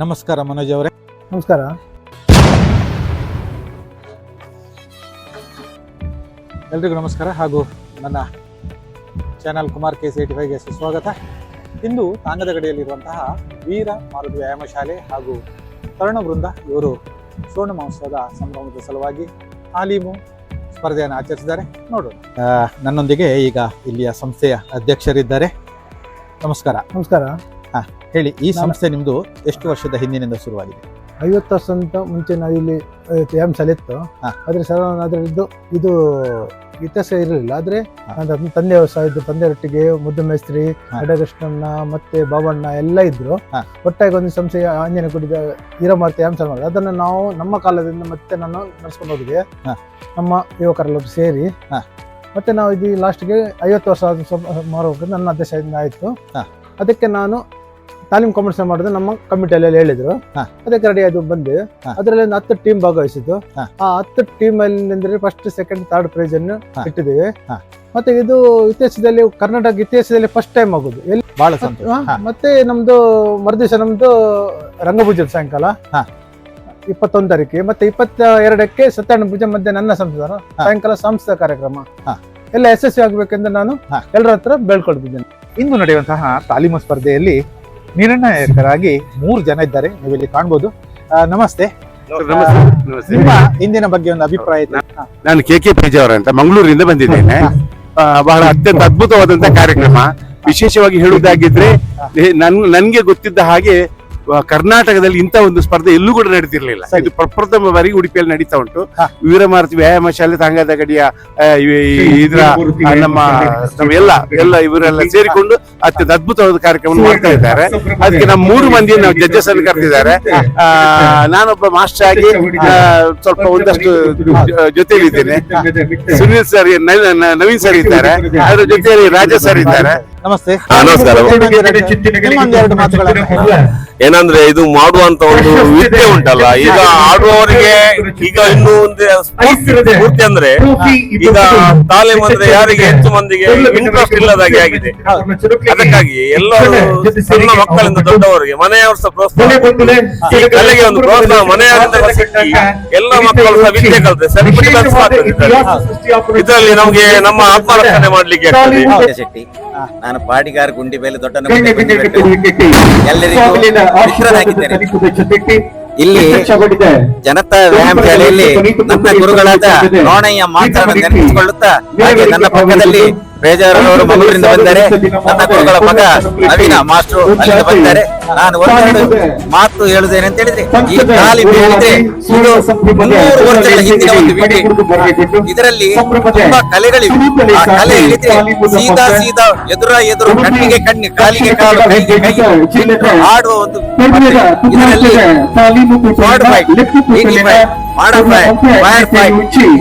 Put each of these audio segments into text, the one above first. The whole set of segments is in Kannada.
ನಮಸ್ಕಾರ ಮನೋಜ್ ಅವರೇ. ನಮಸ್ಕಾರ. ಎಲ್ರಿಗೂ ನಮಸ್ಕಾರ ಹಾಗೂ ನನ್ನ ಚಾನಲ್ ಕುಮಾರ್ KC85ಗೆ ಸುಸ್ವಾಗತ. ಇಂದು ತಾಂಗದಗಡಿಯಲ್ಲಿರುವಂತಹ ವೀರ ಮಾರುತಿ ವ್ಯಾಯಾಮ ಶಾಲೆ ಹಾಗೂ ತರುಣ ವೃಂದ ಇವರು ಸ್ವರ್ಣ ಮಹೋತ್ಸವದ ಸಂಭ್ರಮದ ಸಲುವಾಗಿ ತಾಲೀಮು ಸ್ಪರ್ಧೆಯನ್ನು ಆಚರಿಸಿದ್ದಾರೆ. ನೋಡೋಣ. ನನ್ನೊಂದಿಗೆ ಈಗ ಇಲ್ಲಿಯ ಸಂಸ್ಥೆಯ ಅಧ್ಯಕ್ಷರಿದ್ದಾರೆ. ನಮಸ್ಕಾರ. ನಮಸ್ಕಾರ. ಹೇಳಿ, ಈ ಸಂಸ್ಥೆ ನಿಮ್ದು ಎಷ್ಟು ವರ್ಷದ ಹಿಂದಿನಿಂದ ಶುರುವಾಗಿದೆ? 50 ವರ್ಷ ಮುಂಚೆ ನಾವು ಇಲ್ಲಿ ವ್ಯಾಯಾಮ ಶಾಲೆ ಇತ್ತು. ಆದ್ರೆ ಅದರದ್ದು ಇದು ಇತಿಹಾಸ ಇರಲಿಲ್ಲ. ಆದ್ರೆ ನನ್ನ ತಂದೆ ತಂದೆಯೊಟ್ಟಿಗೆ ಮುದ್ದು ಮೇಸ್ತ್ರಿ, ಕೃಷ್ಣಣ್ಣ ಮತ್ತೆ ಬಾಬಣ್ಣ ಎಲ್ಲ ಇದ್ರು. ಒಟ್ಟಾಗಿ ಒಂದು ಸಂಸ್ಥೆ ಆಂಜನೇಯ ಗುಡಿದ ವೀರಮಾರುತಿ ವ್ಯಾಯಾಮ ಶಾಲೆ ಮಾಡಿದ್ರು. ಅದನ್ನು ನಾವು ನಮ್ಮ ಕಾಲದಿಂದ ಮತ್ತೆ ನಾನು ನಡೆಸ್ಕೊಂಡು ಹೋಗಿದೆ, ನಮ್ಮ ಯುವಕರೆಲ್ಲ ಸೇರಿ. ಮತ್ತೆ ನಾವು ಇದು ಲಾಸ್ಟ್ಗೆ 50 ವರ್ಷ ಮಾರುವಾಗ ನನ್ನ ಅಧ್ಯಕ್ಷದಿಂದ ಆಯ್ತು. ಅದಕ್ಕೆ ನಾನು ತಾಲೀಮ್ ಕಾಂಪಿಟೇಷನ್ ಮಾಡಿದ್ರೆ ನಮ್ಮ ಕಮಿಟಿಯಲ್ಲಿ ಹೇಳಿದ್ರು. ಅದಕ್ಕೆ ರೆಡಿ ಆಗಿ ಬಂದೆ. ಅದರಲ್ಲಿ ಒಂದು 10 ಟೀಮ್ ಭಾಗವಹಿಸಿದ್ದು. ಆ 10 ಟೀಮ್ ಅಲ್ಲಿ ಫಸ್ಟ್, ಸೆಕೆಂಡ್, ಥರ್ಡ್ ಪ್ರೈಸ್ ಅನ್ನು ಇಟ್ಟಿದ್ದೇವೆ. ಮತ್ತೆ ಇದು ಇತಿಹಾಸದಲ್ಲಿ, ಕರ್ನಾಟಕ ಇತಿಹಾಸದಲ್ಲಿ ಫಸ್ಟ್ ಟೈಮ್ ಆಗುದು. ಬಹಳ ಸಂತೋಷ. ಮತ್ತೆ ನಮ್ದು ಮರುದಿವಸ ನಮ್ದು ರಂಗಪೂಜೆ ಸಾಯಂಕಾಲ 21 ತಾರೀಕಿಗೆ, ಮತ್ತೆ 22ಕ್ಕೆ ಸತ್ಯನಾರಾಯಣ ಪೂಜೆ, ಮಧ್ಯೆ ನನ್ನ ಸಂಸ್ಥೆ ಸಾಯಂಕಾಲ ಸಾಂಸ್ಕೃತಿಕ ಕಾರ್ಯಕ್ರಮ ಎಲ್ಲ ಯಶಸ್ವಿ ಆಗ್ಬೇಕೆಂದು ನಾನು ಎಲ್ಲರ ಹತ್ರ ಬೇಳ್ಕೊಳ್ತಿದ್ದೇನೆ. ಇಂದು ನಡೆಯುವಂತಹ ತಾಲೀಮು ಸ್ಪರ್ಧೆಯಲ್ಲಿ ನಿರ್ಣಾಯಕರಾಗಿ 3 ಜನ ಇದ್ದಾರೆ, ನೀವು ಇಲ್ಲಿ ಕಾಣ್ಬೋದು. ನಮಸ್ತೆ. ನಿಮ್ಮ ಇಂದಿನ ಬಗ್ಗೆ ಒಂದು ಅಭಿಪ್ರಾಯ? ನಾನು KK ಪೇಜಾವರ ಅಂತ ಮಂಗಳೂರಿನಿಂದ ಬಂದಿದ್ದೇನೆ. ಬಹಳ ಅತ್ಯಂತ ಅದ್ಭುತವಾದಂತಹ ಕಾರ್ಯಕ್ರಮ. ವಿಶೇಷವಾಗಿ ಹೇಳುವುದಾಗಿದ್ರೆ, ನನ್ಗೆ ಗೊತ್ತಿದ್ದ ಹಾಗೆ ಕರ್ನಾಟಕದಲ್ಲಿ ಇಂಥ ಒಂದು ಸ್ಪರ್ಧೆ ಎಲ್ಲೂ ಕೂಡ ನಡೀತಿರ್ಲಿಲ್ಲ. ಇದು ಪ್ರಪ್ರಥಮ ಬಾರಿಗೆ ಉಡುಪಿಯಲ್ಲಿ ನಡೀತಾ ಉಂಟು. ವೀರಮಾರುತಿ ವ್ಯಾಯಾಮ ಶಾಲೆ ತಾಂಗದಗಡಿಯ ಇದರ ನಮ್ಮ ಎಲ್ಲ ಇವರೆಲ್ಲ ಸೇರಿಕೊಂಡು ಅತ್ಯಂತ ಅದ್ಭುತವಾದ ಕಾರ್ಯಕ್ರಮ ಮಾಡ್ತಾ ಇದ್ದಾರೆ. ಅದಕ್ಕೆ ನಮ್ಮ 3 ಮಂದಿ ನಾವು ಜಡ್ಜಸ್ ಅನ್ನು ಕರೆದಿದ್ದಾರೆ. ನಾನೊಬ್ಬ ಮಾಸ್ಟರ್ ಆಗಿ ಸ್ವಲ್ಪ ಒಂದಷ್ಟು ಜೊತೆಯಲ್ಲಿದ್ದೇನೆ. ಸುನೀಲ್ ಸರ್, ನವೀನ್ ಸರ್ ಇದ್ದಾರೆ, ಅದರ ಜೊತೆಯಲ್ಲಿ ರಾಜ ಸರ್ ಇದ್ದಾರೆ. ನಮಸ್ತೆ. ನಮಸ್ಕಾರ. ನಿಮ್ಮೊಂದೆರಡು ಮಾತುಗಳನ್ನು ಹೇಳಿ. ಏನಂದ್ರೆ, ಇದು ಮಾಡುವಂತ ಒಂದು ವಿದ್ಯೆ ಉಂಟಲ್ಲ, ಈಗ ಆಡುವವರಿಗೆ ಈಗ ಇನ್ನೂ ಒಂದು ಸ್ಫೂರ್ತಿ ಅಂದ್ರೆ, ಈಗ ತಾಲೀಮ್ ಅಂದ್ರೆ ಯಾರಿಗೆ ಹೆಚ್ಚು ಮಂದಿಗೆ ಇಂಟ್ರೆಸ್ಟ್ ಇಲ್ಲದಾಗೆ ಆಗಿದೆ. ಅದಕ್ಕಾಗಿ ಎಲ್ಲರೂ ಸಣ್ಣ ಮಕ್ಕಳಿಂದ ದೊಡ್ಡವರಿಗೆ ಮನೆಯವರು ಸಹ ಪ್ರೋತ್ಸಾಹ, ಈ ಕಲೆಗೆ ಒಂದು ಪ್ರೋತ್ಸಾಹ ಮನೆಯವರಿಂದ ಸಿಕ್ಕಿ ಎಲ್ಲ ಮಕ್ಕಳು ಸಹ ವಿದ್ಯೆ ಕಲಿತೆ ಸೆಲ್ಫ್ ಡಿಫೆನ್ಸ್ ಆಗ್ತದೆ. ಇದರಲ್ಲಿ ನಮ್ಗೆ ನಮ್ಮ ಆತ್ಮರಕ್ಷಣೆ ಮಾಡ್ಲಿಕ್ಕೆ ಆಗ್ತದೆ. ನಾನು ಪಾಡಿಗಾರ ಗುಂಡಿ ಮೇಲೆ ದೊಡ್ಡ ಎಲ್ಲರಿಗೂ ಮಿತ್ರನಾಗಿದ್ದೇನೆ. ಇಲ್ಲಿ ಜನತಾ ವ್ಯಾಯಾಮ ಶಾಲೆಯಲ್ಲಿ ನನ್ನ ಗುರುಗಳಾದ ನೋಣಯ್ಯ ಮಾತನ್ನು ನೆನಪಿಸಿಕೊಳ್ಳುತ್ತಾ, ಹಾಗೆ ನನ್ನ ಪಕ್ಕದಲ್ಲಿ ಬೇಜಾರವರು ಮಂಗಳೂರಿಂದ ಬಂದರೆ, ನನ್ನ ಗುರುಗಳ ಮಗ ನವೀನ ಮಾಸ್ಟರ್ ಅಲ್ಲಿಂದ ಬಂದರೆ. ನಾನು ಒಂದೆರಡು ಮಾತು ಹೇಳುತ್ತೇನೆ ಅಂತ ಹೇಳಿದ್ರೆ, ಈ ತಾಲೀಮು ಹೇಳಿದ್ರೆ ಇದು 300 ವರ್ಷಗಳ ಹಿಂದಿನ ಒಂದು ವಿಡಿಯೋ. ಇದರಲ್ಲಿ ತುಂಬಾ ಕಲೆಗಳಿವೆ. ಆ ಕಲೆ ಹೇಳಿದ್ರೆ ಸೀದಾ ಎದುರು ಕಣ್ಣಿಗೆ ಕಣ್ಣು, ಕಾಲಿಗೆ ಕಾಲು, ಕೈಗೆ ಕೈ ಆಡುವ ಒಂದು. ಇದರಲ್ಲಿ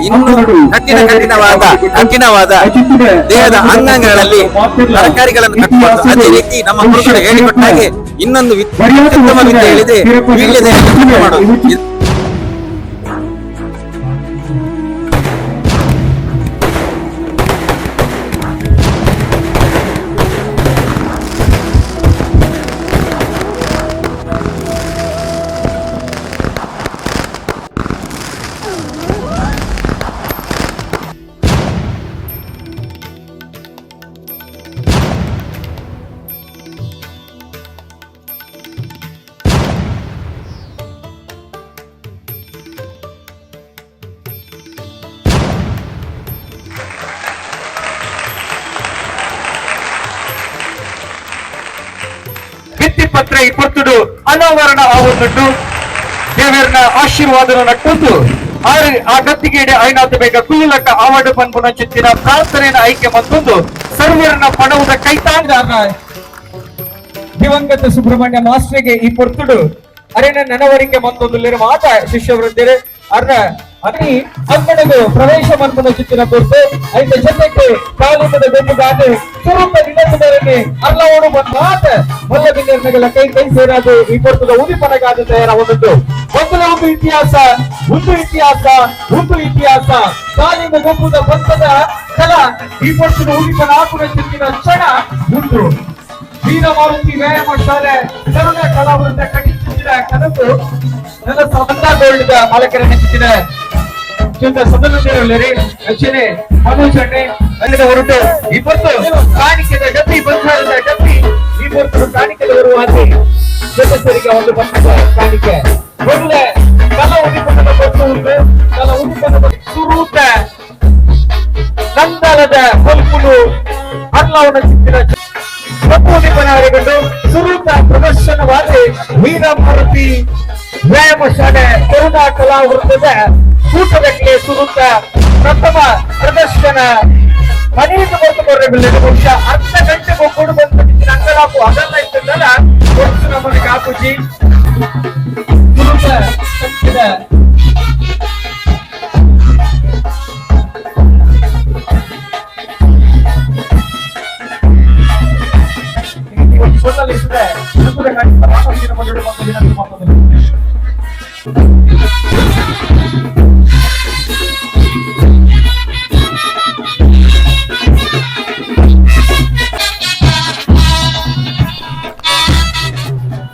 ಇನ್ನು ಕಠಿಣವಾದ ದೇಹದ ಅಂಗಾಂಗಗಳಲ್ಲಿ ತರಕಾರಿಗಳನ್ನು ಕಟ್ಟುವುದು. ಅದೇ ರೀತಿ ನಮ್ಮ ಗುರುಗಳು ಹೇಳಿಕೊಟ್ಟ ಹಾಗೆ ಇನ್ನೊಂದು ಉತ್ತಮ ವಿದ್ಯೆ ಹೇಳಿದೆ ವೀಳ್ಯದೆಲೆ ಮಾಡೋದು. ಪತ್ರ 20 ಅನಾವರಣ ಆಗುತ್ತುಂಟು. ದೇವರನ ಆಶೀರ್ವಾದ ನಟ್ಟುಂಟು. ಆ ಗತ್ತಿಗೆಡೆ ಐನಾತ ಬೇಗ ಕುಯ್ಯಲಕ್ಕ ಅವಾರ್ಡ್ ಪನ್ಪುನ ಚಿತ್ತಿನ ಪ್ರಾರ್ಥನೆಯ ಆಯ್ಕೆ ಮತ್ತೊಂದು ಸರ್ವರನ್ನ ಪಡವುದ ಕೈತಾಂಗ ದಿವಂಗತ ಸುಬ್ರಹ್ಮಣ್ಯ ಮಾಸ್ಟರ್ಗೆ ಈ ಪೊರ್ತುಡು ಅರೆನ ನೆನವರಿಕೆ ಮತ್ತೊಂದು ಮಾತ ಶಿಷ್ಯವೃದ್ಧಿರೆ ಅರ್ನ ಅಗ್ನಿ ಅಂಗಡಿಗೆ ಪ್ರವೇಶ ಮನ್ಪುನ ಚಿತ್ತಿನ ಕೊಟ್ಟು ಐದು ಜೊತೆಗೆ ತಾಲೀಮದ ಬೆನ್ನುಗಾದೆ ಸ್ವರೂಪ ನಿಲಂಬರನ್ನೇ ಅಲ್ಲವನು ಮಾತ ಮೊಲ್ಲ ನಿರ್ಣಯಗಳ ಕೈ ಸೇರಾದು ಈ ಪೊರ್ತದ ಉದಿಪನಗಾದ ತಯಾರಾಗುವುದು. ಒಂದು ಇತಿಹಾಸ ತಾಲೀಮು ಗುಂಪುದ ಬಂಧದ ಕಲ ಈ ಪೊರ್ತದ ಉದಿಪನ ಹಾಕುವ ಚಿತ್ತಿನ ಕ್ಷಣ ಉಂಟು. ವೀರಮಾರುತಿ ವ್ಯಾಯಾಮ ಶಾಲೆ ಕರುಣ ಕಲಾವೃಂದ ಕಟ್ಟಿಸಿದ ಕನಸು ನನ್ನ ಸಂಬಂಧ ಗೋಲ್ಡ್ ಮಾಲಕರ ನೆಚ್ಚಿನ ಸದನದಲ್ಲಿ ರಚನೆ ಮನೋಜಣ್ಣೆ ಅಲ್ಲಿಂದ ಹೊರಟು ಇವತ್ತು ಕಾಣಿಕೆದ ಡಬ್ಬಿ ಬಂಗಾರದ ಡಬ್ಬಿ ಇವತ್ತು ಕಾಣಿಕೆದ ಬರುವಾಗೆ ಸದಸ್ಯರಿಗೆ ಒಂದು ಬಣ್ಣದ ಕಾಣಿಕೆ ಒಳ್ಳೆ ಕಲ ಉಡುಪದ ಬರುವುದು ಕಲ ಉಡುಪದ ಸುರೂಪ ನಂದಲದ ಕೊಲ್ಪುಲು ಅರ್ಲವನ ಚಿತ್ತಿನ ನಿಪನವರೆಗೊಂಡು ಸುರೂಪ ಪ್ರದರ್ಶನವಾಗಿ ವೀರಮಾರುತಿ ವ್ಯಾಯಾಮ ಶಾಲೆ ಕರುಣಾ ಕಲಾವೃತ್ತದ ಕೂಟದಕ್ಕೆ ಸುರೂಪ ಪ್ರಥಮ ಪ್ರದರ್ಶನ ಮನೆಯಿಂದ ಬರ್ತುಕೊಂಡ್ರೆ ಬಹುಶ ಅರ್ಧ ಗಂಟೆಗೂ ಕೂಡ ಬಂದ್ಬಿಟ್ಟಿದ್ದೀನಿ ಅಂಗಲಾಪು ಅದನ್ನ ಇದ್ದಲ್ಲ ಕೊಟ್ಟು ನಮಗೆ ಕಾಪುಜಿ ಸುರೂಪ ಸಂಖ್ಯದ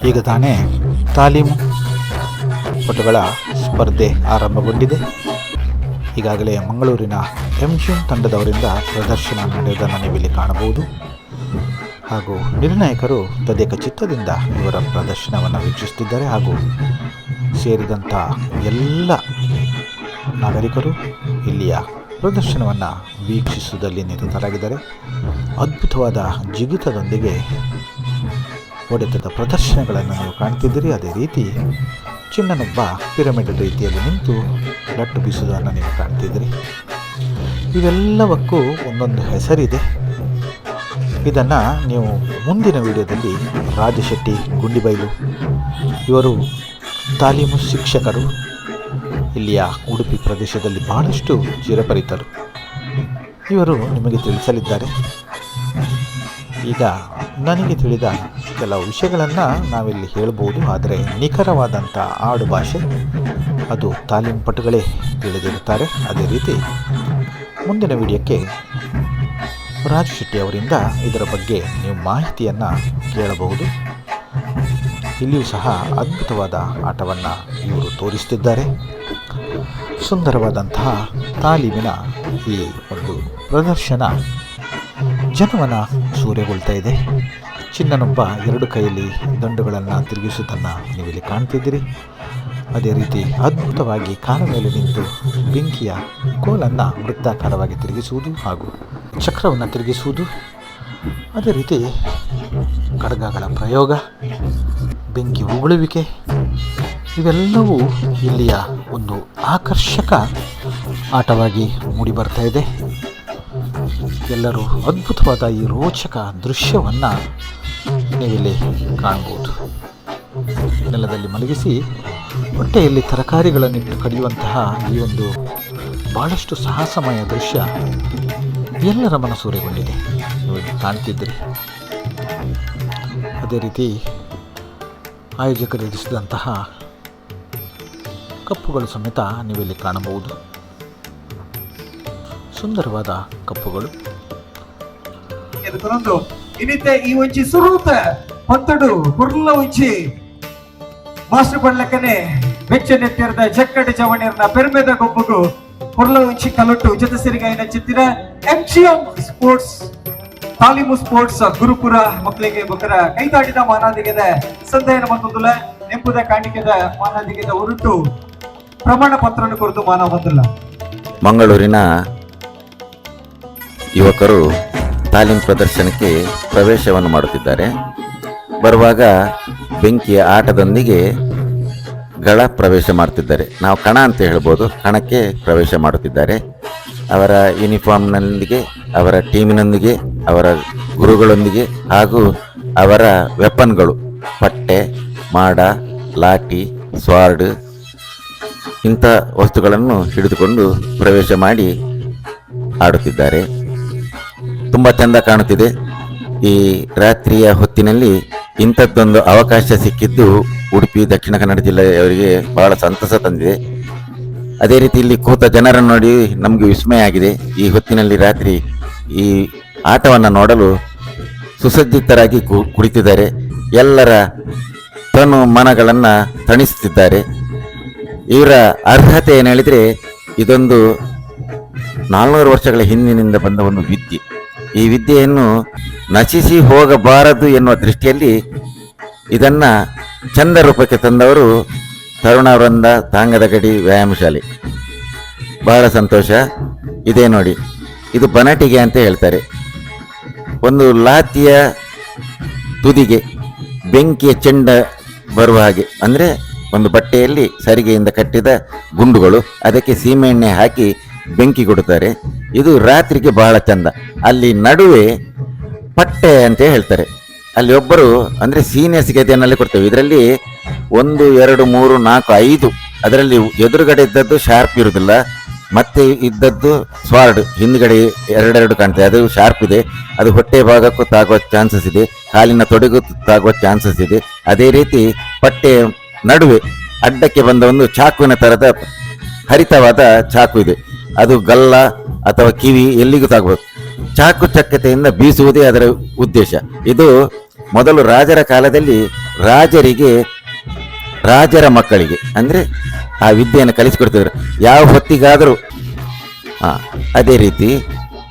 ಈಗ ತಾನೇ ತಾಲೀಮು ಪಟುಗಳ ಸ್ಪರ್ಧೆ ಆರಂಭಗೊಂಡಿದೆ. ಈಗಾಗಲೇ ಮಂಗಳೂರಿನ ಎಂಶಿಮ್ ತಂಡದವರಿಂದ ಪ್ರದರ್ಶನ ನಡೆಯುವುದನ್ನು ನೀವಿಲ್ಲಿ ಕಾಣಬಹುದು. ಹಾಗೂ ನಿರ್ಣಾಯಕರು ತದೇಕ ಚಿತ್ತದಿಂದ ಇವರ ಪ್ರದರ್ಶನವನ್ನು ವೀಕ್ಷಿಸುತ್ತಿದ್ದಾರೆ. ಹಾಗೂ ಸೇರಿದಂಥ ಎಲ್ಲ ನಾಗರಿಕರು ಇಲ್ಲಿಯ ಪ್ರದರ್ಶನವನ್ನು ವೀಕ್ಷಿಸುವುದರಲ್ಲಿ ನಿರತರಾಗಿದ್ದಾರೆ. ಅದ್ಭುತವಾದ ಜಿಗಿತದೊಂದಿಗೆ ಹೊಡೆತದ ಪ್ರದರ್ಶನಗಳನ್ನು ನೀವು ಕಾಣ್ತಿದ್ದೀರಿ. ಅದೇ ರೀತಿ ಚಿನ್ನನೊಬ್ಬ ಪಿರಮಿಡ್ ರೀತಿಯಲ್ಲಿ ನಿಂತು ಲಟ್ಟು ಬೀಸುವುದನ್ನು ನೀವು ಕಾಣ್ತಿದ್ದೀರಿ. ಇವೆಲ್ಲವಕ್ಕೂ ಒಂದೊಂದು ಹೆಸರಿದೆ. ಇದನ್ನು ನೀವು ಮುಂದಿನ ವಿಡಿಯೋದಲ್ಲಿ ರಾಜಶೆಟ್ಟಿ ಗುಂಡಿಬೈಲು ಇವರು ತಾಲೀಮು ಶಿಕ್ಷಕರು, ಇಲ್ಲಿಯ ಉಡುಪಿ ಪ್ರದೇಶದಲ್ಲಿ ಬಹಳಷ್ಟು ಚಿರಪರಿತರು. ಇವರು ನಿಮಗೆ ತಿಳಿಸಲಿದ್ದಾರೆ. ಈಗ ನನಗೆ ತಿಳಿದ ಕೆಲವು ವಿಷಯಗಳನ್ನು ನಾವಿಲ್ಲಿ ಹೇಳ್ಬೋದು. ಆದರೆ ನಿಖರವಾದಂಥ ಆಡು ಭಾಷೆ ಅದು ತಾಲೀಮು ಪಟುಗಳೇ ತಿಳಿದಿರುತ್ತಾರೆ. ಅದೇ ರೀತಿ ಮುಂದಿನ ವಿಡಿಯೋಕ್ಕೆ ರಾಜು ಶೆಟ್ಟಿ ಅವರಿಂದ ಇದರ ಬಗ್ಗೆ ನೀವು ಮಾಹಿತಿಯನ್ನು ಕೇಳಬಹುದು. ಇಲ್ಲಿಯೂ ಸಹ ಅದ್ಭುತವಾದ ಆಟವನ್ನು ಇವರು ತೋರಿಸುತ್ತಿದ್ದಾರೆ. ಸುಂದರವಾದಂತಹ ತಾಲೀಮಿನ ಈ ಒಂದು ಪ್ರದರ್ಶನ ಜನವನ್ನು ಸೂರೆಗೊಳ್ತಾ ಇದೆ. ಚಿನ್ನನೊಬ್ಬ ಎರಡು ಕೈಯಲ್ಲಿ ದಂಡುಗಳನ್ನು ತಿರುಗಿಸುವುದನ್ನು ನೀವಿಲ್ಲಿ ಕಾಣ್ತಿದ್ದೀರಿ. ಅದೇ ರೀತಿ ಅದ್ಭುತವಾಗಿ ಕಾಲ ಮೇಲೆ ನಿಂತು ಬೆಂಕಿಯ ಕೋಲನ್ನು ವೃತ್ತಾಕಾರವಾಗಿ ತಿರುಗಿಸುವುದು ಹಾಗೂ ಚಕ್ರವನ್ನು ತಿರುಗಿಸುವುದು, ಅದೇ ರೀತಿ ಖಡ್ಗಗಳ ಪ್ರಯೋಗ, ಬೆಂಕಿ ಉಗುಳುವಿಕೆ, ಇವೆಲ್ಲವೂ ಇಲ್ಲಿಯ ಒಂದು ಆಕರ್ಷಕ ಆಟವಾಗಿ ಮೂಡಿಬರ್ತಾ ಇದೆ. ಎಲ್ಲರೂ ಅದ್ಭುತವಾದ ಈ ರೋಚಕ ದೃಶ್ಯವನ್ನು ನೀವಿಲ್ಲಿ ಕಾಣಬಹುದು. ನೆಲದಲ್ಲಿ ಮಲಗಿಸಿ ಹೊಟ್ಟೆಯಲ್ಲಿ ತರಕಾರಿಗಳನ್ನಿಟ್ಟು ಕಡಿಯುವಂತಹ ಈ ಒಂದು ಬಹಳಷ್ಟು ಸಾಹಸಮಯ ದೃಶ್ಯ ಎಲ್ಲರ ಮನಸೂರೆಗೊಂಡಿದೆ, ನೀವು ಕಾಣ್ತಿದ್ದೀರಿ. ಅದೇ ರೀತಿ ಆಯೋಜಕರು ಇರಿಸಿದಂತಹ ಕಪ್ಪುಗಳು ಸಮೇತ ನೀವಿಲ್ಲಿ ಕಾಣಬಹುದು. ಸುಂದರವಾದ ಕಪ್ಪುಗಳು. ಇನ್ನಿತ್ತೆ ಈ ಒಂಚಿ ಸುರೂತ ಪತ್ತಡು ಕುರ್ಲ ಒಂಚಿ ಮಾಸ್ಟರ್ ಪಡ್ಲಕ್ಕನೆ ಬೆಚ್ಚನೆತ್ತಿರದ ಜಕ್ಕಡ ಜವಣಿಯರ್ನ ಪೆರ್ಮೆದ ಗೊಬ್ಬುಗು ಕುರ್ಲ ಒಂಚಿ ಕಲೊಟ್ಟು ಜೊತೆ ಸಿರಿಗಾಯಿನ ಚಿತ್ತಿರ ಎಂಶಿಎಂ ಸ್ಪೋರ್ಟ್ಸ್ ತಾಲೀಮು ಸ್ಪೋರ್ಟ್ಸ್ ಗುರುಪುರ ಮಕ್ಕಳಿಗೆ ಬಕರ ಕೈತಾಡಿದ ಮಾನಾದಿಗೆದ ಸಂದಯನ ಬಂದುಲ್ಲ ನೆಂಪುದ ಕಾಣಿಕೆದ ಮಾನಾದಿಗೆದ ಹೊರಟು ಪ್ರಮಾಣ ಪತ್ರವನ್ನು ಕುರಿತು ಮಾನ ಬಂದಿಲ್ಲ. ಮಂಗಳೂರಿನ ಯುವಕರು ತಾಲೀಮ್ ಪ್ರದರ್ಶನಕ್ಕೆ ಪ್ರವೇಶವನ್ನು ಮಾಡುತ್ತಿದ್ದಾರೆ. ಬರುವಾಗ ಬೆಂಕಿಯ ಆಟದೊಂದಿಗೆ ಗಳ ಪ್ರವೇಶ ಮಾಡುತ್ತಿದ್ದಾರೆ. ನಾವು ಕಣ ಅಂತ ಹೇಳ್ಬೋದು, ಕಣಕ್ಕೆ ಪ್ರವೇಶ ಮಾಡುತ್ತಿದ್ದಾರೆ. ಅವರ ಯೂನಿಫಾರ್ಮ್ನೊಂದಿಗೆ, ಅವರ ಟೀಮಿನೊಂದಿಗೆ, ಅವರ ಗುರುಗಳೊಂದಿಗೆ ಹಾಗೂ ಅವರ ವೆಪನ್ಗಳು ಪಟ್ಟೆ, ಮಾಡ, ಲಾಠಿ, ಸ್ವಾರ್ಡ್ ಇಂಥ ವಸ್ತುಗಳನ್ನು ಹಿಡಿದುಕೊಂಡು ಪ್ರವೇಶ ಮಾಡಿ ಆಡುತ್ತಿದ್ದಾರೆ. ತುಂಬ ಚೆಂದ ಕಾಣುತ್ತಿದೆ. ಈ ರಾತ್ರಿಯ ಹೊತ್ತಿನಲ್ಲಿ ಇಂಥದ್ದೊಂದು ಅವಕಾಶ ಸಿಕ್ಕಿದ್ದು ಉಡುಪಿ ದಕ್ಷಿಣ ಕನ್ನಡ ಜಿಲ್ಲೆಯವರಿಗೆ ಬಹಳ ಸಂತಸ ತಂದಿದೆ. ಅದೇ ರೀತಿ ಇಲ್ಲಿ ಕೂತ ಜನರನ್ನು ನೋಡಿ ನಮಗೆ ವಿಸ್ಮಯ ಆಗಿದೆ. ಈ ಹೊತ್ತಿನಲ್ಲಿ ರಾತ್ರಿ ಈ ಆಟವನ್ನು ನೋಡಲು ಸುಸಜ್ಜಿತರಾಗಿ ಕುಳಿತಿದ್ದಾರೆ. ಎಲ್ಲರ ತನು ಮನಗಳನ್ನ ತಣಿಸುತ್ತಿದ್ದಾರೆ. ಇವರ ಅರ್ಹತೆ ಏನು ಹೇಳಿದ್ರೆ, ಇದೊಂದು 400 ವರ್ಷಗಳ ಹಿಂದಿನಿಂದ ಬಂದ ಒಂದು ವಿದ್ಯೆ. ಈ ವಿದ್ಯೆಯನ್ನು ನಶಿಸಿ ಹೋಗಬಾರದು ಎನ್ನುವ ದೃಷ್ಟಿಯಲ್ಲಿ ಇದನ್ನ ಚಂದ ರೂಪಕ್ಕೆ ತಂದವರು ತರುಣ ವೃಂದ ತಾಂಗದ ಗಡಿ ವ್ಯಾಯಾಮ ಶಾಲೆ. ಬಹಳ ಸಂತೋಷ. ಇದೇ ನೋಡಿ, ಇದು ಬನಟಿಗೆ ಅಂತ ಹೇಳ್ತಾರೆ. ಒಂದು ಲಾತಿಯ ತುದಿಗೆ ಬೆಂಕಿಯ ಚೆಂಡ ಬರುವ ಹಾಗೆ, ಅಂದರೆ ಒಂದು ಬಟ್ಟೆಯಲ್ಲಿ ಸರಿಗೆಯಿಂದ ಕಟ್ಟಿದ ಗುಂಡುಗಳು, ಅದಕ್ಕೆ ಸೀಮೆಎಣ್ಣೆ ಹಾಕಿ ಬೆಂಕಿ ಕೊಡುತ್ತಾರೆ. ಇದು ರಾತ್ರಿಗೆ ಬಹಳ ಚಂದ. ಅಲ್ಲಿ ನಡುವೆ ಪಟ್ಟೆ ಅಂತ ಹೇಳ್ತಾರೆ. ಅಲ್ಲಿ ಒಬ್ಬರು ಅಂದರೆ ಸೀನಿಯರ್ಸ್ಗೆ ಅದನ್ನಲ್ಲಿ ಕೊಡ್ತೇವೆ. ಇದರಲ್ಲಿ 1 2 3 4 5, ಅದರಲ್ಲಿ ಎದುರುಗಡೆ ಇದ್ದದ್ದು ಶಾರ್ಪ್ ಇರುವುದಿಲ್ಲ, ಮತ್ತೆ ಇದ್ದದ್ದು ಸ್ವಾರ್ಡ್ ಹಿಂದ್ಗಡೆ 2 ಕಾಣ್ತದೆ, ಅದು ಶಾರ್ಪ್ ಇದೆ. ಅದು ಹೊಟ್ಟೆ ಭಾಗಕ್ಕೂ ತಾಗುವ ಚಾನ್ಸಸ್ ಇದೆ, ಕಾಲಿನ ತೊಡೆಗೂ ತಾಗುವ ಚಾನ್ಸಸ್ ಇದೆ. ಅದೇ ರೀತಿ ಪಟ್ಟೆ ನಡುವೆ ಅಡ್ಡಕ್ಕೆ ಬಂದ ಒಂದು ಚಾಕುವಿನ ತರದ ಹರಿತವಾದ ಚಾಕು ಇದೆ. ಅದು ಗಲ್ಲ ಅಥವಾ ಕಿವಿ ಎಲ್ಲಿಗೂ ತಾಗಬಹುದು. ಚಾಕು ಚಕ್ಕತೆಯಿಂದ ಬೀಸುವುದೇ ಅದರ ಉದ್ದೇಶ. ಇದು ಮೊದಲು ರಾಜರ ಕಾಲದಲ್ಲಿ ರಾಜರ ಮಕ್ಕಳಿಗೆ ಅಂದ್ರೆ ಆ ವಿದ್ಯೆಯನ್ನು ಕಲಿಸಿಕೊಡ್ತಿದ್ರು, ಯಾವ ಹೊತ್ತಿಗಾದರೂ. ಅದೇ ರೀತಿ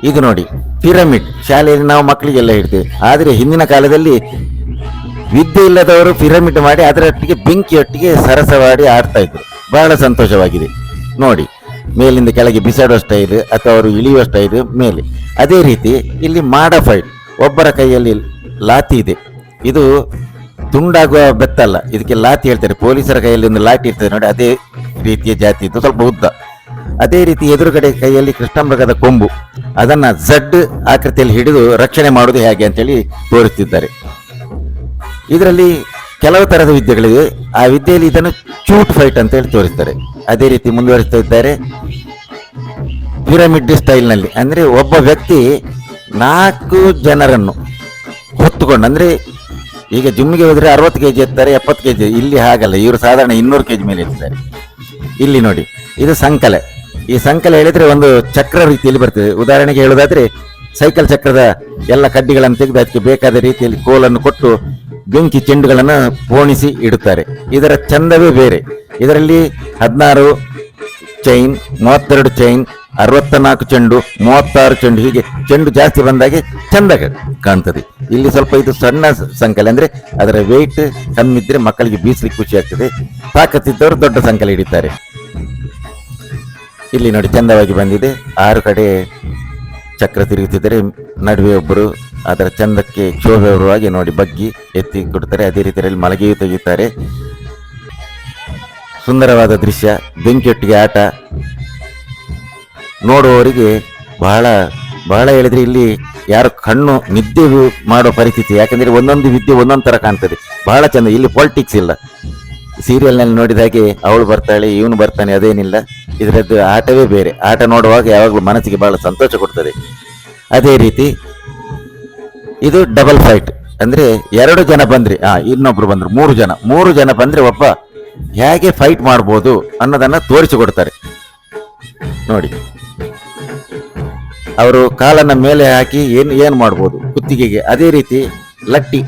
ಇದು ನೋಡಿ, ಪಿರಮಿಡ್ ಶಾಲೆಯಲ್ಲಿ ನಾವು ಮಕ್ಕಳಿಗೆಲ್ಲ ಹೇಳ್ತೇವೆ. ಆದರೆ ಹಿಂದಿನ ಕಾಲದಲ್ಲಿ ವಿದ್ಯೆ ಇಲ್ಲದವರು ಪಿರಮಿಡ್ ಮಾಡಿ ಅದರೊಟ್ಟಿಗೆ ಬೆಂಕಿಯೊಟ್ಟಿಗೆ ಸರಸವಾಡಿ ಆಡ್ತಾ ಇದ್ರು. ಬಹಳ ಸಂತೋಷವಾಗಿದೆ ನೋಡಿ. ಮೇಲಿಂದ ಕೆಳಗೆ ಬಿಸಾಡುವ ಸ್ಟೈಲ್ ಅಥವಾ ಅವರು ಇಳಿಯುವ ಸ್ಟೈಲ್ ಮೇಲೆ. ಅದೇ ರೀತಿ ಇಲ್ಲಿ ಮಾಡಫೈಡ್, ಒಬ್ಬರ ಕೈಯಲ್ಲಿ ಲಾತಿ ಇದೆ. ಇದು ತುಂಡಾಗುವ ಬೆತ್ತಲ್ಲ, ಇದಕ್ಕೆ ಲಾತಿ ಹೇಳ್ತಾರೆ. ಪೊಲೀಸರ ಕೈಯಲ್ಲಿ ಒಂದು ಲಾಟಿ ಇರ್ತದೆ ನೋಡಿ, ಅದೇ ರೀತಿಯ ಜಾತಿ ಇದು, ಸ್ವಲ್ಪ ಉದ್ದ. ಅದೇ ರೀತಿ ಎದುರುಗಡೆ ಕೈಯಲ್ಲಿ ಕೃಷ್ಣಮೃಗದ ಕೊಂಬು, ಅದನ್ನ ಝಡ್ ಆಕೃತಿಯಲ್ಲಿ ಹಿಡಿದು ರಕ್ಷಣೆ ಮಾಡುವುದು ಹೇಗೆ ಅಂತೇಳಿ ತೋರಿಸ್ತಿದ್ದಾರೆ. ಇದರಲ್ಲಿ ಕೆಲವು ತರಹದ ವಿದ್ಯೆಗಳಿವೆ. ಆ ವಿದ್ಯೆಯಲ್ಲಿ ಇದನ್ನು ಚೂಟ್ ಫೈಟ್ ಅಂತ ಹೇಳಿ ತೋರಿಸ್ತಾರೆ. ಅದೇ ರೀತಿ ಮುಂದುವರಿಸ್ತಾ ಇದ್ದಾರೆ ಪಿರಮಿಡ್ ಸ್ಟೈಲ್ನಲ್ಲಿ. ಅಂದ್ರೆ ಒಬ್ಬ ವ್ಯಕ್ತಿ 4 ಜನರನ್ನು ಹೊತ್ತುಕೊಂಡು, ಅಂದ್ರೆ ಈಗ ಜಿಮ್ಗೆ ಹೋದ್ರೆ 60 kg ಎತ್ತಾರೆ, 70 kg. ಇಲ್ಲಿ ಹಾಗಲ್ಲ, ಇವರು ಸಾಧಾರಣ 200 kg ಮೇಲೆ ಎತ್ತಿದ್ದಾರೆ. ಇಲ್ಲಿ ನೋಡಿ, ಇದು ಸಂಕಲೆ. ಈ ಸಂಕಲೆ ಹೇಳಿದ್ರೆ ಒಂದು ಚಕ್ರ ರೀತಿಯಲ್ಲಿ ಬರ್ತದೆ. ಉದಾಹರಣೆಗೆ ಹೇಳುವುದಾದ್ರೆ, ಸೈಕಲ್ ಚಕ್ರದ ಎಲ್ಲ ಕಡ್ಡಿಗಳನ್ನು ತೆಗೆದು ಅದಕ್ಕೆ ಬೇಕಾದ ರೀತಿಯಲ್ಲಿ ಕೋಲನ್ನು ಕೊಟ್ಟು ಬೆಂಕಿ ಚೆಂಡುಗಳನ್ನು ಪೋಣಿಸಿ ಇಡುತ್ತಾರೆ. ಇದರ ಚಂದವೇ ಬೇರೆ. ಇದರಲ್ಲಿ 16 ಚೈನ್, 32 ಚೈನ್, 64 ಚೆಂಡು, 36 ಚೆಂಡು, ಹೀಗೆ ಚೆಂಡು ಜಾಸ್ತಿ ಬಂದಾಗೆ ಚಂದ ಕಾಣ್ತದೆ. ಇಲ್ಲಿ ಸ್ವಲ್ಪ ಇದು ಸಣ್ಣ ಸಂಕಲೆ, ಅಂದ್ರೆ ಅದರ ವೆಯ್ಟ್ ಕಮ್ಮಿದ್ರೆ ಮಕ್ಕಳಿಗೆ ಬೀಸಲಿಕ್ಕೆ ಖುಷಿ ಆಗ್ತದೆ. ತಾಕತ್ತಿದ್ದವರು ದೊಡ್ಡ ಸಂಕಲೆ ಹಿಡಿತಾರೆ. ಇಲ್ಲಿ ನೋಡಿ, ಚಂದವಾಗಿ ಬಂದಿದೆ. 6 ಕಡೆ ಚಕ್ರ ತಿರುಗುತ್ತಿದ್ದರೆ ನಡುವೆ ಒಬ್ಬರು ಅದರ ಚಂದಕ್ಕೆ ಶೋಭೆ ಬರುವಾಗೆ ನೋಡಿ ಬಗ್ಗಿ ಎತ್ತಿ ಕೊಡ್ತಾರೆ. ಅದೇ ರೀತಿಯಲ್ಲಿ ಮಲಗಿಯೂ ತೆಗೆಯುತ್ತಾರೆ. ಸುಂದರವಾದ ದೃಶ್ಯ, ಬೆಂಕಿಯೊಟ್ಟಿಗೆ ಆಟ ನೋಡುವವರಿಗೆ ಬಹಳ ಬಹಳ ಹೇಳಿದ್ರೆ ಇಲ್ಲಿ ಯಾರು ಕಣ್ಣು ನಿದ್ದೆ ಮಾಡೋ ಪರಿಸ್ಥಿತಿ. ಯಾಕಂದ್ರೆ ಒಂದೊಂದು ವಿದ್ಯೆ ಒಂದೊಂದು ತರ ಕಾಣ್ತದೆ, ಬಹಳ ಚಂದ. ಇಲ್ಲಿ ಪಾಲಿಟಿಕ್ಸ್ ಇಲ್ಲ. ಸೀರಿಯಲ್ನಲ್ಲಿ ನೋಡಿದ ಹಾಗೆ ಅವಳು ಬರ್ತಾಳೆ ಇವನು ಬರ್ತಾನೆ ಅದೇನಿಲ್ಲ. ಇದರದ್ದು ಆಟವೇ ಬೇರೆ. ಆಟ ನೋಡುವಾಗ ಯಾವಾಗಲೂ ಮನಸ್ಸಿಗೆ ಬಹಳ ಸಂತೋಷ ಕೊಡ್ತದೆ. ಅದೇ ರೀತಿ ಇದು ಡಬಲ್ ಫೈಟ್, ಅಂದ್ರೆ 2 ಜನ ಬಂದ್ರೆ ಇನ್ನೊಬ್ರು ಬಂದ್ರು, 3 ಜನ ಬಂದ್ರೆ ಒಬ್ಬ ಹೇಗೆ ಫೈಟ್ ಮಾಡ್ಬೋದು ಅನ್ನೋದನ್ನ ತೋರಿಸಿಕೊಡ್ತಾರೆ ನೋಡಿ. ಅವರು ಕಾಲನ್ನ ಮೇಲೆ ಹಾಕಿ ಏನ್ ಮಾಡ್ಬೋದು ಕುತ್ತಿಗೆಗೆ. ಅದೇ ರೀತಿ ಲಟ್ಟಿ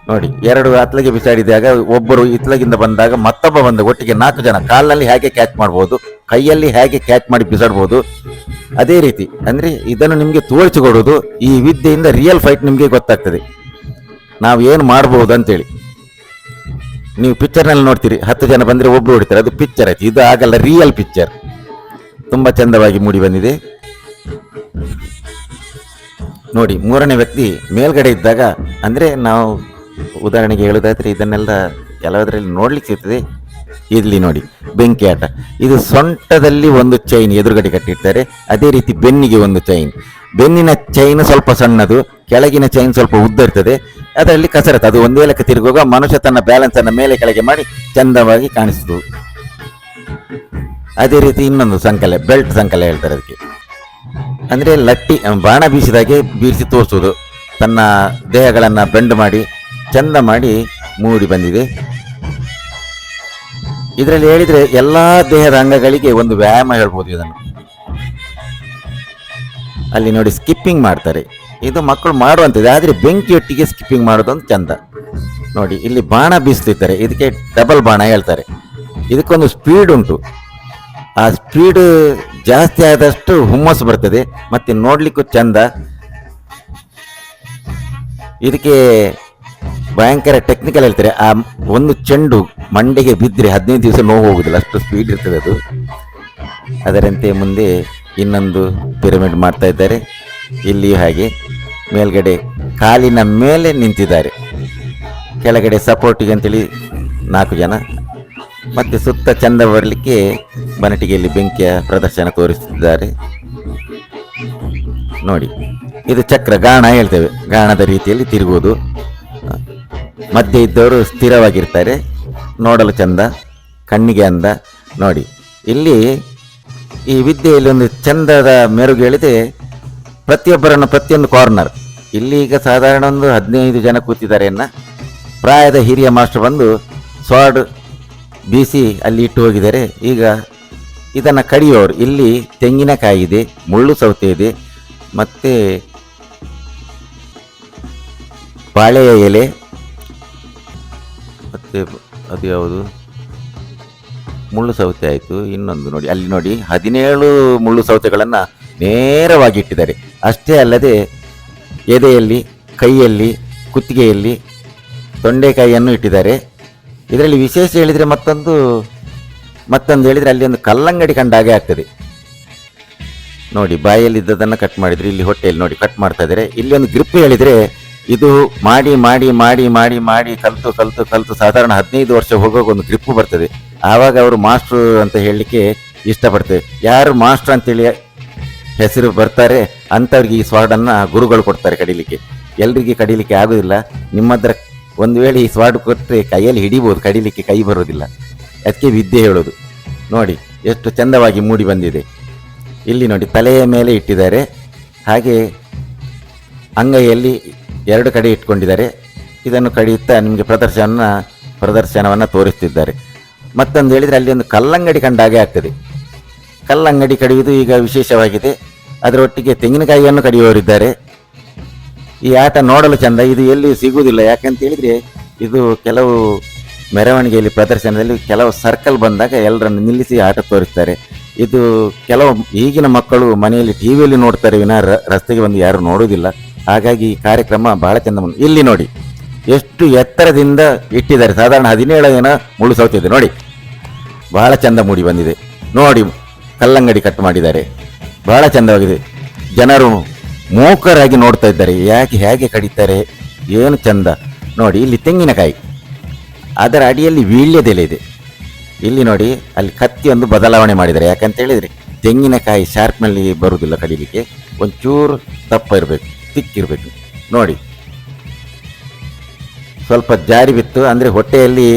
ನೋಡಿ, 2 ಅತ್ಲಗೆ ಬಿಸಾಡಿದಾಗ ಒಬ್ಬರು ಇತ್ಲಗಿಂದ ಬಂದಾಗ ಮತ್ತೊಬ್ಬ ಬಂದ, ಒಟ್ಟಿಗೆ 4 ಜನ ಕಾಲಿನಲ್ಲಿ ಹೇಗೆ ಕ್ಯಾಚ್ ಮಾಡ್ಬೋದು, ಕೈಯಲ್ಲಿ ಹೇಗೆ ಕ್ಯಾಚ್ ಮಾಡಿ ಬಿಸಾಡ್ಬೋದು. ಅದೇ ರೀತಿ ಅಂದ್ರೆ ಇದನ್ನು ನಿಮ್ಗೆ ತೋರಿಸಿಕೊಡೋದು. ಈ ವಿದ್ಯೆಯಿಂದ ರಿಯಲ್ ಫೈಟ್ ನಿಮ್ಗೆ ಗೊತ್ತಾಗ್ತದೆ, ನಾವು ಏನು ಮಾಡ್ಬೋದು ಅಂತೇಳಿ. ನೀವು ಪಿಕ್ಚರ್ನಲ್ಲಿ ನೋಡ್ತೀರಿ, 10 ಜನ ಬಂದ್ರೆ ಒಬ್ರು ಹೊಡಿತಾರೆ, ಅದು ಪಿಕ್ಚರ್ ಆಯ್ತು. ಇದು ಆಗಲ್ಲ, ರಿಯಲ್ ಪಿಕ್ಚರ್. ತುಂಬಾ ಚಂದವಾಗಿ ಮೂಡಿ ಬಂದಿದೆ ನೋಡಿ. 3ನೇ ವ್ಯಕ್ತಿ ಮೇಲ್ಗಡೆ ಇದ್ದಾಗ, ಅಂದ್ರೆ ನಾವು ಉದಾಹರಣೆಗೆ ಹೇಳೋದಾದ್ರೆ ಇದನ್ನೆಲ್ಲ ಕೆಲವದರಲ್ಲಿ ನೋಡ್ಲಿಕ್ಕೆ ಸಿಗ್ತದೆ. ಇಲ್ಲಿ ನೋಡಿ, ಬೆಂಕಿ ಆಟ. ಇದು ಸೊಂಟದಲ್ಲಿ ಒಂದು ಚೈನ್ ಎದುರುಗಡೆ ಕಟ್ಟಿರ್ತಾರೆ. ಅದೇ ರೀತಿ ಬೆನ್ನಿಗೆ ಒಂದು ಚೈನ್. ಬೆನ್ನಿನ ಚೈನ್ ಸ್ವಲ್ಪ ಸಣ್ಣದು, ಕೆಳಗಿನ ಚೈನ್ ಸ್ವಲ್ಪ ಉದ್ದ ಇರ್ತದೆ. ಅದರಲ್ಲಿ ಕಸರತ್ತು, ಅದು ಒಂದೇ ಲೆಕ್ಕ ತಿರುಗುವಾಗ ಮನುಷ್ಯ ತನ್ನ ಬ್ಯಾಲೆನ್ಸ್ ಅನ್ನ ಮೇಲೆ ಕೆಳಗೆ ಮಾಡಿ ಚಂದವಾಗಿ ಕಾಣಿಸುದು. ಅದೇ ರೀತಿ ಇನ್ನೊಂದು ಸಂಕಲೆ, ಬೆಲ್ಟ್ ಸಂಕಲೆ ಹೇಳ್ತಾರೆ ಅದಕ್ಕೆ. ಅಂದ್ರೆ ಲಟ್ಟಿ, ಬಾಣ ಬೀಸಿದಾಗೆ ಬೀರಿಸಿ ತೋರಿಸುವುದು. ತನ್ನ ದೇಹಗಳನ್ನ ಬೆಂಡ್ ಮಾಡಿ ಚಂದ ಮಾಡಿ ಮೂಡಿ ಬಂದಿದೆ. ಇದರಲ್ಲಿ ಹೇಳಿದ್ರೆ ಎಲ್ಲಾ ದೇಹದ ಅಂಗಗಳಿಗೆ ಒಂದು ವ್ಯಾಯಾಮ ಹೇಳ್ಬೋದು ಇದನ್ನು. ಅಲ್ಲಿ ನೋಡಿ, ಸ್ಕಿಪ್ಪಿಂಗ್ ಮಾಡ್ತಾರೆ. ಇದು ಮಕ್ಕಳು ಮಾಡುವಂಥದ್ದು, ಆದ್ರೆ ಬೆಂಕಿಯೊಟ್ಟಿಗೆ ಸ್ಕಿಪ್ಪಿಂಗ್ ಮಾಡೋದೊಂದು ಚಂದ. ನೋಡಿ ಇಲ್ಲಿ ಬಾಣ ಬೀಸ್ತಿದ್ದಾರೆ, ಇದಕ್ಕೆ ಡಬಲ್ ಬಾಣ ಹೇಳ್ತಾರೆ. ಇದಕ್ಕೊಂದು ಸ್ಪೀಡ್ ಉಂಟು. ಆ ಸ್ಪೀಡ್ ಜಾಸ್ತಿ ಆದಷ್ಟು ಹುಮ್ಮಸ್ಸು ಬರ್ತದೆ, ಮತ್ತೆ ನೋಡ್ಲಿಕ್ಕೂ ಚಂದ. ಇದಕ್ಕೆ ಭಯಂಕರ ಟೆಕ್ನಿಕಲ್ ಹೇಳ್ತಾರೆ. ಆ ಒಂದು ಚೆಂಡು ಮಂಡೆಗೆ ಬಿದ್ದರೆ 15 ದಿವಸ ನೋವು ಹೋಗುದಿಲ್ಲ, ಅಷ್ಟು ಸ್ಪೀಡ್ ಇರ್ತದೆ ಅದು. ಅದರಂತೆ ಮುಂದೆ ಇನ್ನೊಂದು ಪಿರಮಿಡ್ ಮಾಡ್ತಾ ಇದ್ದಾರೆ. ಇಲ್ಲಿಯೂ ಹಾಗೆ ಮೇಲ್ಗಡೆ ಕಾಲಿನ ಮೇಲೆ ನಿಂತಿದ್ದಾರೆ, ಕೆಳಗಡೆ ಸಪೋರ್ಟಿಗೆ ಅಂತೇಳಿ 4 ಜನ. ಮತ್ತೆ ಸುತ್ತ ಚಂದ ಬರಲಿಕ್ಕೆ ಬನಟಿಗೆಯಲ್ಲಿ ಬೆಂಕಿಯ ಪ್ರದರ್ಶನ ತೋರಿಸುತ್ತಿದ್ದಾರೆ. ನೋಡಿ, ಇದು ಚಕ್ರ, ಗಾಣ ಹೇಳ್ತೇವೆ, ಗಾಣದ ರೀತಿಯಲ್ಲಿ ತಿರುಗುವುದು. ಮಧ್ಯೆ ಇದ್ದವರು ಸ್ಥಿರವಾಗಿರ್ತಾರೆ, ನೋಡಲು ಚಂದ, ಕಣ್ಣಿಗೆ ಅಂದ. ನೋಡಿ, ಇಲ್ಲಿ ಈ ವಿದ್ಯೆಯಲ್ಲಿ ಒಂದು ಚಂದದ ಮೆರುಗು ಹೇಳಿದೆ, ಪ್ರತಿಯೊಬ್ಬರನ್ನು ಪ್ರತಿಯೊಂದು ಕಾರ್ನರ್. ಇಲ್ಲಿ ಈಗ ಸಾಧಾರಣ ಒಂದು 15 ಜನ ಕೂತಿದ್ದಾರೆ. ಪ್ರಾಯದ ಹಿರಿಯ ಮಾಸ್ಟರ್ ಬಂದು ಸ್ವಾಡ್ ಬೀಸಿ ಅಲ್ಲಿ ಇಟ್ಟು ಹೋಗಿದ್ದಾರೆ. ಈಗ ಇದನ್ನು ಕಡಿಯೋರು. ಇಲ್ಲಿ ತೆಂಗಿನಕಾಯಿ ಇದೆ, ಮುಳ್ಳು ಸೌತೆ ಇದೆ, ಮತ್ತೆ ಬಾಳೆಯ ಎಲೆ, ಮತ್ತೆ ಅದು ಯಾವುದು ಮುಳ್ಳು ಸೌತೆ ಆಯಿತು. ಇನ್ನೊಂದು ನೋಡಿ, ಅಲ್ಲಿ ನೋಡಿ 17 ಮುಳ್ಳು ಸೌತೆಗಳನ್ನು ನೇರವಾಗಿ ಇಟ್ಟಿದ್ದಾರೆ. ಅಷ್ಟೇ ಅಲ್ಲದೆ ಎದೆಯಲ್ಲಿ, ಕೈಯಲ್ಲಿ, ಕುತ್ತಿಗೆಯಲ್ಲಿ ತೊಂಡೆಕಾಯಿಯನ್ನು ಇಟ್ಟಿದ್ದಾರೆ. ಇದರಲ್ಲಿ ವಿಶೇಷ ಹೇಳಿದರೆ ಮತ್ತೊಂದು ಹೇಳಿದರೆ ಅಲ್ಲಿ ಒಂದು ಕಲ್ಲಂಗಡಿ ಕಂಡಾಗೆ ಆಗ್ತದೆ. ನೋಡಿ, ಬಾಯಲ್ಲಿದ್ದದನ್ನು ಕಟ್ ಮಾಡಿದರೆ ಇಲ್ಲಿ ಹೊಟ್ಟೆಯಲ್ಲಿ ನೋಡಿ ಕಟ್ ಮಾಡ್ತಾ ಇದ್ದಾರೆ. ಇಲ್ಲಿ ಒಂದು ಗ್ರಿಪ್ ಹೇಳಿದರೆ ಇದು ಮಾಡಿ ಮಾಡಿ ಮಾಡಿ ಮಾಡಿ ಮಾಡಿ ಕಲ್ತು ಕಲ್ತು ಕಲ್ತು ಸಾಧಾರಣ 15 ವರ್ಷ ಹೋಗುವಾಗ ಒಂದು ಗ್ರಿಪ್ ಬರ್ತದೆ. ಆವಾಗ ಅವರು ಮಾಸ್ಟ್ರು ಅಂತ ಹೇಳಲಿಕ್ಕೆ ಇಷ್ಟಪಡ್ತೇವೆ. ಯಾರು ಮಾಸ್ಟ್ರ್ ಅಂತೇಳಿ ಹೆಸರು ಬರ್ತಾರೆ ಅಂಥವ್ರಿಗೆ ಈ ಸ್ವಾಡನ್ನು ಗುರುಗಳು ಕೊಡ್ತಾರೆ ಕಡಿಲಿಕ್ಕೆ. ಎಲ್ರಿಗೆ ಕಡಿಲಿಕ್ಕೆ ಆಗೋದಿಲ್ಲ. ನಿಮ್ಮದ್ರ ಒಂದು ವೇಳೆ ಈ ಸ್ವಾಡ್ ಕೊಟ್ಟರೆ ಕೈಯಲ್ಲಿ ಹಿಡಿಬೋದು, ಕಡಿಲಿಕ್ಕೆ ಕೈ ಬರೋದಿಲ್ಲ. ಅದಕ್ಕೆ ವಿದ್ಯೆ ಹೇಳೋದು. ನೋಡಿ ಎಷ್ಟು ಚಂದವಾಗಿ ಮೂಡಿ ಬಂದಿದೆ. ಇಲ್ಲಿ ನೋಡಿ ತಲೆಯ ಮೇಲೆ ಇಟ್ಟಿದ್ದಾರೆ, ಹಾಗೆ ಅಂಗೈಯಲ್ಲಿ 2 ಕಡೆ ಇಟ್ಕೊಂಡಿದ್ದಾರೆ. ಇದನ್ನು ಕಡಿಯುತ್ತಾ ನಿಮಗೆ ಪ್ರದರ್ಶನವನ್ನು ತೋರಿಸ್ತಿದ್ದಾರೆ. ಮತ್ತೊಂದು ಹೇಳಿದರೆ ಅಲ್ಲಿ ಒಂದು ಕಲ್ಲಂಗಡಿ ಕಂಡಾಗೆ ಆಗ್ತದೆ. ಕಲ್ಲಂಗಡಿ ಕಡಿಯುವುದು ಈಗ ವಿಶೇಷವಾಗಿದೆ. ಅದರೊಟ್ಟಿಗೆ ತೆಂಗಿನಕಾಯಿಯನ್ನು ಕಡಿಯುವವರಿದ್ದಾರೆ. ಈ ಆಟ ನೋಡಲು ಚಂದ, ಇದು ಎಲ್ಲಿಯೂ ಸಿಗುವುದಿಲ್ಲ. ಯಾಕಂತ ಹೇಳಿದರೆ ಇದು ಕೆಲವು ಮೆರವಣಿಗೆಯಲ್ಲಿ ಪ್ರದರ್ಶನದಲ್ಲಿ ಕೆಲವು ಸರ್ಕಲ್ ಬಂದಾಗ ಎಲ್ಲರನ್ನು ನಿಲ್ಲಿಸಿ ಆಟ ತೋರಿಸ್ತಾರೆ. ಇದು ಕೆಲವು ಈಗಿನ ಮಕ್ಕಳು ಮನೆಯಲ್ಲಿ ಟಿವಿಯಲ್ಲಿ ನೋಡ್ತಾರೆ ವಿನ ರಸ್ತೆಗೆ ಬಂದು ಯಾರು ನೋಡುವುದಿಲ್ಲ. ಹಾಗಾಗಿ ಈ ಕಾರ್ಯಕ್ರಮ ಬಹಳ ಚಂದ. ಇಲ್ಲಿ ನೋಡಿ ಎಷ್ಟು ಎತ್ತರದಿಂದ ಇಟ್ಟಿದ್ದಾರೆ. ಸಾಧಾರಣ 17 ಜನ ಮುಳ್ಳು ಸೌತೆ ಇದೆ. ನೋಡಿ ಬಹಳ ಚಂದ ಮೂಡಿ ಬಂದಿದೆ. ನೋಡಿ ಕಲ್ಲಂಗಡಿ ಕಟ್ ಮಾಡಿದ್ದಾರೆ, ಬಹಳ ಚಂದವಾಗಿದೆ. ಜನರು ಮೂಕರಾಗಿ ನೋಡ್ತಾ ಇದ್ದಾರೆ, ಹೇಗೆ ಕಡಿತಾರೆ, ಏನು ಚಂದ. ನೋಡಿ ಇಲ್ಲಿ ತೆಂಗಿನಕಾಯಿ, ಅದರ ಅಡಿಯಲ್ಲಿ ವೀಳ್ಯದೆಲೆ ಇದೆ. ಇಲ್ಲಿ ನೋಡಿ ಅಲ್ಲಿ ಕತ್ತಿಯೊಂದು ಬದಲಾವಣೆ ಮಾಡಿದ್ದಾರೆ. ಯಾಕಂತ ಹೇಳಿದರೆ ತೆಂಗಿನಕಾಯಿ ಶಾರ್ಪ್ನಲ್ಲಿ ಬರುವುದಿಲ್ಲ ಕಡಿಲಿಕ್ಕೆ, ಒಂಚೂರು ದಪ್ಪ ಇರಬೇಕು, ತಿಕ್ಕಿರಬೇಕು. ನೋಡಿ ಸ್ವಲ್ಪ ಜಾರಿ ಬಿತ್ತು ಅಂದರೆ ಹೊಟ್ಟೆಯಲ್ಲಿ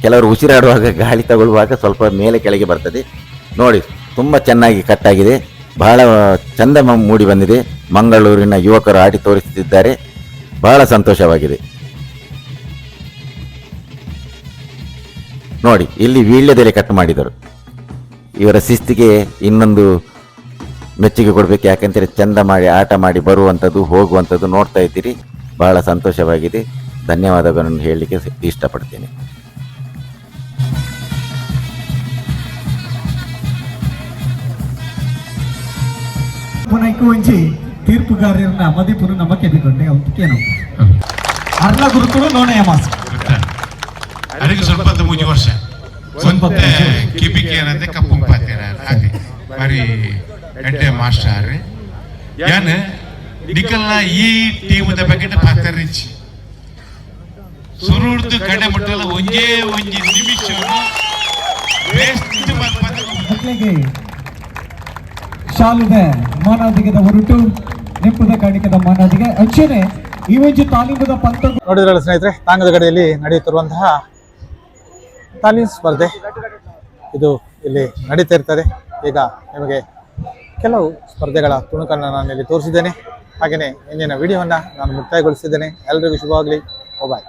ಕೆಲವರು ಉಸಿರಾಡುವಾಗ ಗಾಳಿ ತಗೊಳ್ಳುವಾಗ ಸ್ವಲ್ಪ ಮೇಲೆ ಕೆಳಗೆ ಬರ್ತದೆ. ನೋಡಿ ತುಂಬ ಚೆನ್ನಾಗಿ ಕಟ್ಟಾಗಿದೆ, ಬಹಳ ಚಂದ ಮೂಡಿ ಬಂದಿದೆ. ಮಂಗಳೂರಿನ ಯುವಕರು ಆಡಿ ತೋರಿಸುತ್ತಿದ್ದಾರೆ, ಬಹಳ ಸಂತೋಷವಾಗಿದೆ. ನೋಡಿ ಇಲ್ಲಿ ವೀಳ್ಯದೆಲೆ ಕಟ್ ಮಾಡಿದರು. ಇವರ ಶಿಸ್ತಿಗೆ ಇನ್ನೊಂದು ಮೆಚ್ಚುಗೆ ಕೊಡಬೇಕು. ಯಾಕಂದರೆ ಚಂದ ಮಾಡಿ ಆಟ ಮಾಡಿ ಬರುವಂಥದ್ದು ಹೋಗುವಂಥದ್ದು ನೋಡ್ತಾ ಇದ್ದೀರಿ, ಬಹಳ ಸಂತೋಷವಾಗಿದೆ. ಧನ್ಯವಾದಗಳನ್ನು ಹೇಳಲಿಕ್ಕೆ ಇಷ್ಟಪಡ್ತೇನೆ. ಒಂಜಿ ತೀರ್ಪುಗಾರರನ್ನ ಮದಿಪುರ ನಮ್ಮ ಕೆದಿಕೊಂಡೆ ಅವತ್ತೇನು ಅರ್ಲ ಗುರುಕುಲು ನೋನೆಯ ಮಾಸ ಅದಕ್ಕೆ ಸ್ವಲ್ಪ 3 ವರ್ಷ ಮತ್ತೆ ಕಿಬಿಕೆ ಏನಂತೆ ಕಪ್ಪು ಪಾತೇರ ಹಾಗೆ ಬರೀ ಗಂಟೆ ಮಾಸ್ಟರ್ ಯಾನ ನಿಕಲ್ನ ಈ ಟೀಮದ ಬಗ್ಗೆ ಪಾತರಿಚ್ ಸುರುಡ್ದು ಕಡೆ ಮುಟ್ಟಲ್ಲ ಒಂಜೇ ನಿಮಿಷ ವೇಸ್ಟ್ ಮಕ್ಕಳಿಗೆ ಶಾಲುದ ಮಾನವದಿಗದ ಹೊರಟು ನೆಪ್ಪದ ಕಾಣಿಕದ ಮಾನವದಿಗೆ ಅಂಚನೆ ಈ ಒಂದು ತಾಲೀಮದ ಪಂಥ ನೋಡಿದ್ರಲ್ಲ ಸ್ನೇಹಿತರೆ, ತಾಂಗದ ಗಡಿಯಲ್ಲಿ ನಡೆಯುತ್ತಿರುವಂತಹ ತಾಲೀಮ್ ಸ್ಪರ್ಧೆ ಇದು ಇಲ್ಲಿ ನಡೀತಾ ಇರ್ತದೆ. ಈಗ ನಿಮಗೆ ಕೆಲವು ಸ್ಪರ್ಧೆಗಳ ತುಣುಕನ್ನು ನಾನು ಇಲ್ಲಿ ತೋರಿಸಿದ್ದೇನೆ. ಹಾಗೆಯೇ ಇಂದಿನ ವಿಡಿಯೋವನ್ನು ನಾನು ಮುಕ್ತಾಯಗೊಳಿಸಿದ್ದೇನೆ. ಎಲ್ಲರಿಗೂ ಶುಭವಾಗಲಿ. ಬಾಯ್.